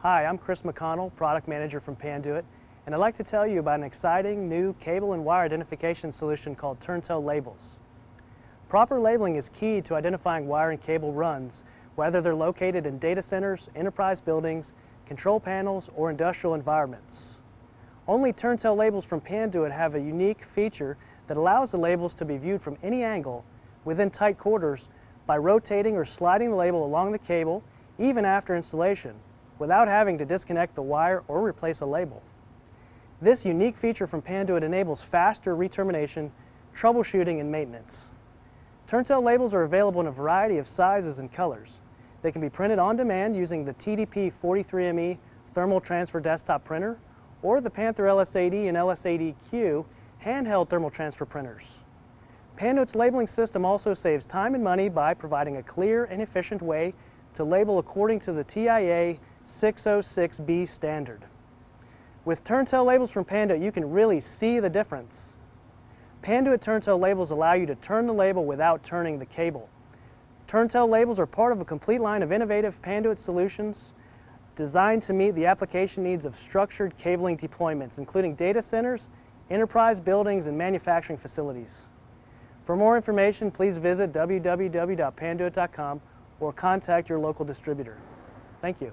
Hi, I'm Chris McConnell, Product Manager from Panduit, and I'd like to tell you about an exciting new cable and wire identification solution called Turntell Labels. Proper labeling is key to identifying wire and cable runs, whether they're located in data centers, enterprise buildings, control panels, or industrial environments. Only Turntell labels from Panduit have a unique feature that allows the labels to be viewed from any angle within tight quarters by rotating or sliding the label along the cable, even after installation, without having to disconnect the wire or replace a label. This unique feature from Panduit enables faster retermination, troubleshooting, and maintenance. Turntell labels are available in a variety of sizes and colors. They can be printed on demand using the TDP 43ME Thermal Transfer Desktop Printer or the Panther LS80 and LS80Q handheld thermal transfer printers. Panduit's labeling system also saves time and money by providing a clear and efficient way to label according to the TIA 606B standard. With Turntell labels from Panduit, you can really see the difference. Panduit Turntell labels allow you to turn the label without turning the cable. Turntell labels are part of a complete line of innovative Panduit solutions designed to meet the application needs of structured cabling deployments, including data centers, enterprise buildings, and manufacturing facilities. For more information, please visit www.panduit.com or contact your local distributor. Thank you.